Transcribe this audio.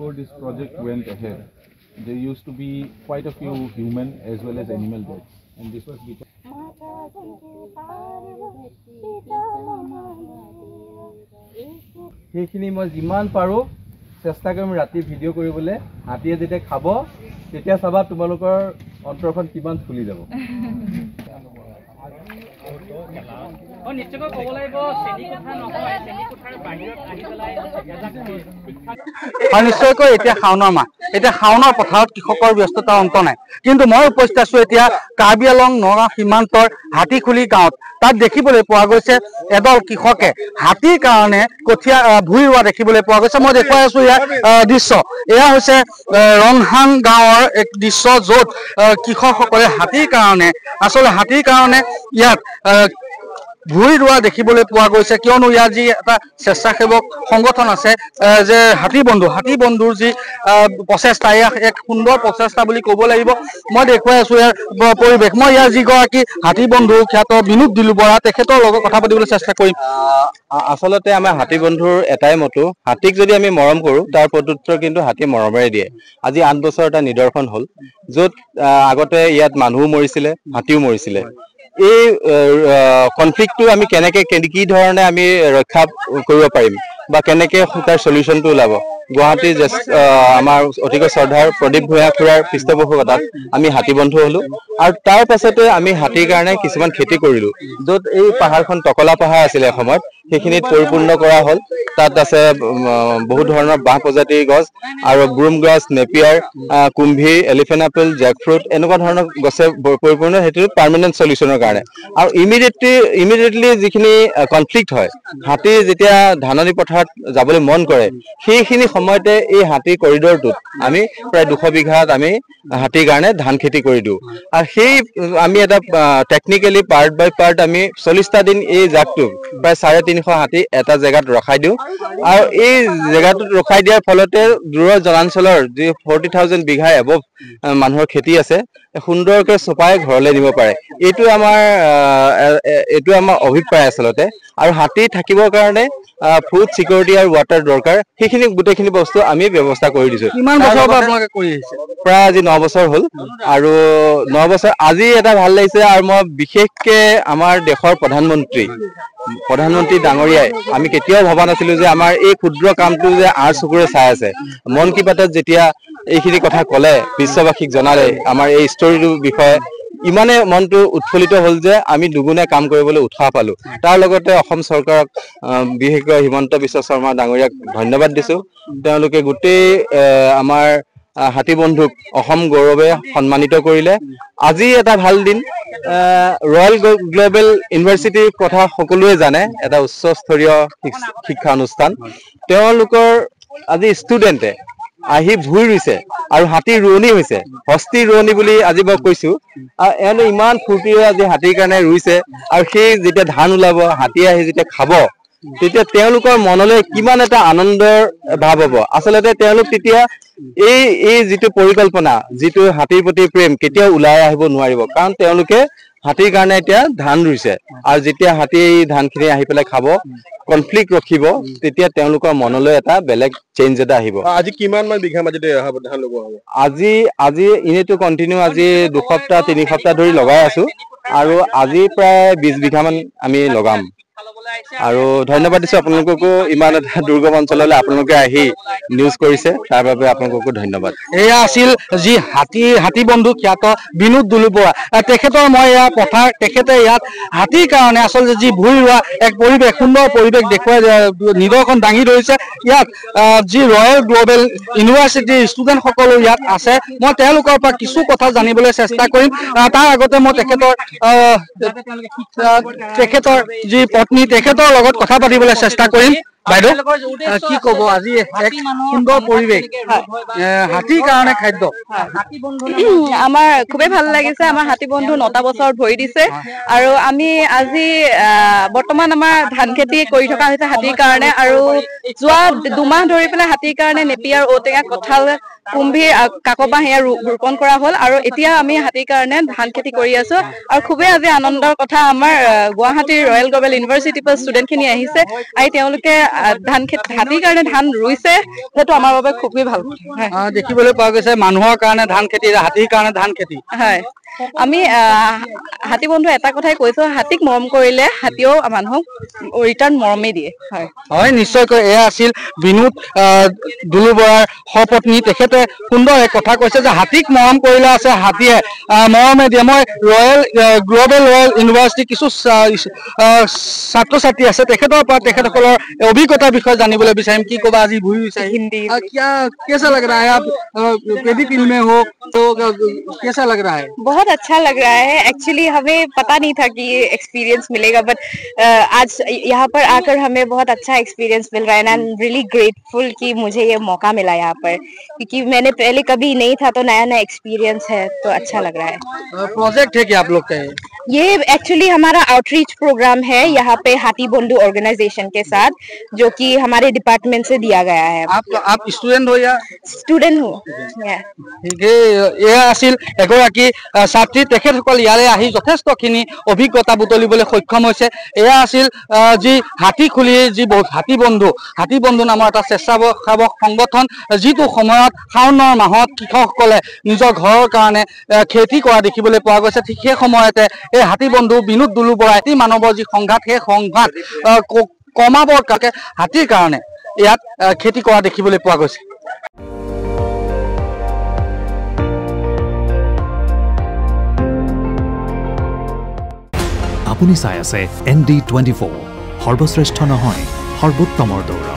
before this project went ahead, there used to be quite a few human as well as animal deaths, and this was because সেইখিনি মই যিমান পাৰো চেষ্টা কৰিম ৰাতি video' কৰিবলৈ হাতীয়ে যেতিয়া খাব তেতিয়া চাবা তোমালোকৰ অন্তৰখন কিমান ফুলি যাব নিশ্চয়কৈ ক'ব লাগিব চেনি কোঠা নহয় চেনি কোঠাৰ বাহিৰত আহি পেলাই নিশ্চয়কৈ এতিয়া শাওনৰ মাহ এতিয়া শাওনৰ পথাৰত কৃষকৰ ব্যস্ততা অন্ত নাই কিন্তু মই উপস্থিত আছো এতিয়া কাৰ্বি আংলং নগাঁও সীমান্তৰ হাতীখুলি গাঁৱত তাত দেখিবলৈ পোৱা গৈছে এদল কৃষকে হাতীৰ কাৰণে কঠীয়া ভুই ৰোৱা দেখিবলৈ পোৱা গৈছে মই দেখুৱাই আছো ইয়াৰ দৃশ্য এয়া হৈছে ৰংহাং গাঁৱৰ এক দৃশ্য য'ত কৃষকসকলে হাতীৰ কাৰণে ইয়াত ভুই ৰোৱা দেখিবলৈ পোৱা গৈছে কিয়নো ইয়াৰ যি এটা স্বেচ্ছাসেৱক সংগঠন আছে যে হাতী বন্ধুৰ যি প্ৰচেষ্টা এক সুন্দৰ প্ৰচেষ্টা বুলি ক'ব লাগিব মই দেখুৱাই আছো ইয়াৰ পৰিৱেশ মই ইয়াৰ যিগৰাকী হাতী বন্ধু খ্যাত বিনোদ দিলু বৰা তেখেতৰ লগত কথা পাতিবলৈ চেষ্টা কৰিম আচলতে আমাৰ হাতী বন্ধুৰ এটাই মতো হাতীক যদি আমি মৰম কৰো তাৰ প্ৰত্যুত্তৰ কিন্তু হাতী মৰমেৰে দিয়ে আজি 8 বছৰ এটা নিদৰ্শন হ'ল য'ত আগতে ইয়াত মানুহো মৰিছিলে হাতীও মৰিছিলে এই কনফ্লিক্টটো আমি কেনেকে কি ধৰণে আমি ৰক্ষা কৰিব পাৰিম বা কেনেকে তাৰ সলিউশনটো ওলাব গুৱাহাটী আমাৰ অতিকৈ শ্ৰদ্ধাৰ প্ৰদীপ ভূঞা খুৰাৰ পৃষ্ঠপোষকতাত আমি হাতী বন্ধু হলো আৰু তাৰ পাছতে আমি হাতীৰ কাৰণে কিছুমান খেতি কৰিলো য'ত এই পাহাৰখন টকলা পাহাৰ আছিলে এসময়ত সেইখিনিত পৰিপূৰ্ণ কৰা হ'ল তাত আছে বহু ধৰণৰ বাঁহ প্ৰজাতিৰ গছ আৰু ব্ৰুম grass Napier Kumbhi elephant apple জেকফ্ৰুট এনেকুৱা ধৰণৰ গছে পৰিপূৰ্ণ সেইটো পাৰ্মানেণ্ট সলিউশনৰ কাৰণে আৰু ইমিডিয়েটলি যিখিনি কনফ্লিক্ট হয় হাতী যেতিয়া ধাননি পথাৰত যাবলৈ মন কৰে সেইখিনি সময়তে এই হাতী কৰিডৰটোত আমি প্ৰায় 200 বিঘাত আমি হাতীৰ কাৰণে ধান খেতি কৰি দিওঁ আৰু সেই আমি এটা টেকনিক্যালি পাৰ্ট বাই পাৰ্ট আমি 40টা দিন এই জাকটো প্ৰায় 350 হাতী এটা জেগাত ৰখাই দিওঁ আৰু এই জেগাটোত ৰখাই দিয়াৰ ফলতে দূৰৰ জনাঞ্চলৰ যি 40,000 বিঘা এবভ মানুহৰ খেতি আছে সুন্দৰকৈ চপাই ঘৰলৈ নিব পাৰে এইটো আমাৰ অভিপ্ৰায় আচলতে আৰু হাতী থাকিবৰ কাৰণে ফুড সিকিউৰিটি আৰু ওয়াটাৰ দৰকাৰ সেইখিনি গোটেইখিনি বস্তু আমি ব্যৱস্থা কৰি দিছো কিমান বছৰ পৰা আপোনালোকে কৰি আহিছে প্ৰায় আজি 9 বছৰ হ'ল আৰু 9 বছৰ আজি এটা ভাল লাগিছে আৰু মই বিশেষকৈ আমাৰ দেশৰ প্ৰধানমন্ত্ৰী ডাঙৰীয়াই আমি কেতিয়াও ভবা নাছিলো যে আমাৰ এই ক্ষুদ্ৰ কামটো যে আৰ চকুৰে চাই আছে মন কি বাতত যেতিয়া এইখিনি কথা ক'লে বিশ্ববাসীক জনালে আমাৰ এই ষ্টৰীটোৰ বিষয়ে ইমানে মনটো উৎফুল্লিত হ'ল যে আমি দুগুণে কাম কৰিবলৈ উৎসাহ পালো তাৰ লগতে অসম চৰকাৰক বিশেষকৈ হিমন্ত বিশ্ব শৰ্মা ডাঙৰীয়াক ধন্যবাদ দিছো তেওঁলোকে গোটেই আমাৰ হাতী বন্ধুক অসম গৌৰৱে সন্মানিত কৰিলে আজি এটা ভাল দিন ৰয়েল গ্লোবেল ইউনিভাৰ্চিটিৰ কথা সকলোৱে জানে এটা উচ্চস্তৰীয় শিক্ষা অনুষ্ঠান তেওঁলোকৰ আজি ষ্টুডেণ্টে আহি ভুই ৰুইছে আৰু হাতী ৰোৱনী হৈছে হস্তি ৰোৱনী বুলি আজি মই কৈছো এনে ইমান ফূৰ্তিৰে আজি হাতীৰ কাৰণে ৰুইছে আৰু সেই যেতিয়া ধান ওলাব হাতী আহি যেতিয়া খাব তেতিয়া তেওঁলোকৰ মনলৈ কিমান এটা আনন্দৰ ভাৱ হ'ব আচলতে তেওঁলোক তেতিয়া এই যিটো পৰিকল্পনা যিটো হাতীৰ প্ৰতি প্ৰেম কেতিয়াও ওলাই আহিব নোৱাৰিব কাৰণ তেওঁলোকে হাতীৰ কাৰণে এতিয়া ধান ৰুইছে আৰু যেতিয়া হাতী ধানখিনি আহি পেলাই খাব কনফ্লিক্ট ৰখিব তেতিয়া তেওঁলোকৰ মনলৈ এটা বেলেগ চেঞ্জ এটা আহিব আজি কিমান মান বিঘা মাটিতে ধান লগোৱা হ'ব আজি ইনেটো কন্টিনিউ আজি 2 সপ্তাহ 3 সপ্তাহ ধৰি লগাই আছো আৰু আজি প্ৰায় 20 বিঘা মান আমি লগাম আৰু ধন্যবাদ দিছো আপোনালোককো ইমান এটা দুৰ্গম অঞ্চললৈ আপোনালোকে আহি নিউজ কৰিছে তাৰ বাবে আপোনালোককো ধন্যবাদ এয়া আছিল যি হাতী বন্ধু খ্যাত বিনোদ দুলু বৰা তেখেতৰ মই ইয়াৰ পথাৰ তেখেতে ইয়াত হাতীৰ কাৰণে আচলতে যি ভুই ৰোৱা এক পৰিৱেশ সুন্দৰ পৰিৱেশ দেখুৱাই নিদৰ্শন দাঙি ধৰিছে ইয়াত যি ৰয়েল গ্লোবেল ইউনিভাৰ্চিটিৰ ষ্টুডেণ্টসকলো ইয়াত আছে মই তেওঁলোকৰ পৰা কিছু কথা জানিবলৈ চেষ্টা কৰিম তাৰ আগতে মই তেখেতৰ যি পত্নী তেখেতৰ লগত কথা পাতিবলৈ চেষ্টা কৰিম বাইদেউ কি ক'ব আজি এক সুন্দৰ পৰিৱেশ হাতীৰ কাৰণে খাদ্য আমাৰ খুবেই ভাল লাগিছে আমাৰ হাতী বন্ধু 9টা বছৰত ভৰি দিছে আৰু আমি আজি বৰ্তমান আমাৰ ধান খেতি কৰি থকা হৈছে হাতীৰ কাৰণে আৰু যোৱা 2 মাহ ধৰি পেলাই হাতীৰ কাৰণে নেপিয়াৰ ঔটেঙা কঁঠাল কুম্ভীৰ কাকবাহ এয়া ৰোপণ কৰা হ'ল আৰু এতিয়া আমি হাতীৰ কাৰণে ধান খেতি কৰি আছো আৰু খুবেই আজি আনন্দৰ কথা আমাৰ গুৱাহাটীৰ ৰয়েল গ্লোবেল ইউনিভাৰ্চিটিৰ পৰা ষ্টুডেণ্টখিনি আহিছে আৰু তেওঁলোকে হাতীৰ কাৰণে ধান ৰুইছে, সেইটো আমাৰ বাবে খুবেই ভাল। দেখিবলৈ পোৱা গৈছে মানুহৰ কাৰণে ধান খেতি, হাতীৰ কাৰণে ধান খেতি। হয়, আমি হাতী বন্ধু এটা কথাই কৈছো, হাতীক মৰম কৰিলে হাতীয়েও মানুহক ৰিটাৰ্ণ মৰমেই দিয়ে। হয়, নিশ্চয়কৈ এয়া আছিল বিনোদ দুলু বৰাৰ সপত্নী। তেখেতে সুন্দৰ এক কথা কৈছে যে হাতীক মৰম কৰিলে আছে হাতীয়ে মৰমে দিয়ে। মই গ্ল'বেল ৰয়েল ইউনিভাৰ্চিটি কিছু ছাত্ৰ ছাত্ৰী আছে, তেখেতৰ পৰা তেখেতসকলৰ অভিজ্ঞতাৰ বিষয়ে জানিবলৈ বিচাৰিম। কি ক'বা আজি ভূমি বিচাৰি हिंदी कैसा लग रहा है आप पेडिफिल में हो तो कैसा लग रहा है? बहुत अच्छा लग रहा है। एक्चुअली हमें पता नहीं था कि ये एक्सपीरियंस मिलेगा, बट आज यहाँ पर आकर हमें बहुत अच्छा एक्सपीरियंस मिल रहा है। And I am really grateful कि मुझे ये मौका मिला यहाँ पर, क्योंकि मैंने पहले कभी नहीं था, तो नया नया एक्सपीरियंस है, तो अच्छा लग रहा है। प्रोजेक्ट है क्या आप लोग का? ये एक्चुअली हमारा आउटरीच प्रोग्राम है यहाँ पे हाथी बंधु ऑर्गेनाइजेशन के साथ, जो कि हमारे डिपार्टमेंट से दिया गया है। आप स्टूडेंट हो या? स्टूडेंट हूँ। এয়া আছিল এগৰাকী ছাত্ৰী, তেখেতসকল ইয়ালৈ আহি যথেষ্টখিনি অভিজ্ঞতা বুটলিবলৈ সক্ষম হৈছে। এয়া আছিল যি হাতীখুলিৰ যি হাতী বন্ধু নামৰ এটা স্বেচ্ছাসেৱক সংগঠন, যিটো সময়ত শাওণৰ মাহত কৃষকসকলে নিজৰ ঘৰৰ কাৰণে খেতি কৰা দেখিবলৈ পোৱা গৈছে। ঠিক সেই সময়তে এই হাতী বন্ধু বিনোদ দুলু বৰাই মানৱৰ যি সংঘাত, সেই সংঘাত কমাবৰ কাৰণে হাতীৰ কাৰণে ইয়াত খেতি কৰা দেখিবলৈ পোৱা গৈছে। আপুনি চাই আছে ND24, সৰ্বশ্ৰেষ্ঠ নহয় সৰ্বোত্তমৰ দৌৰ।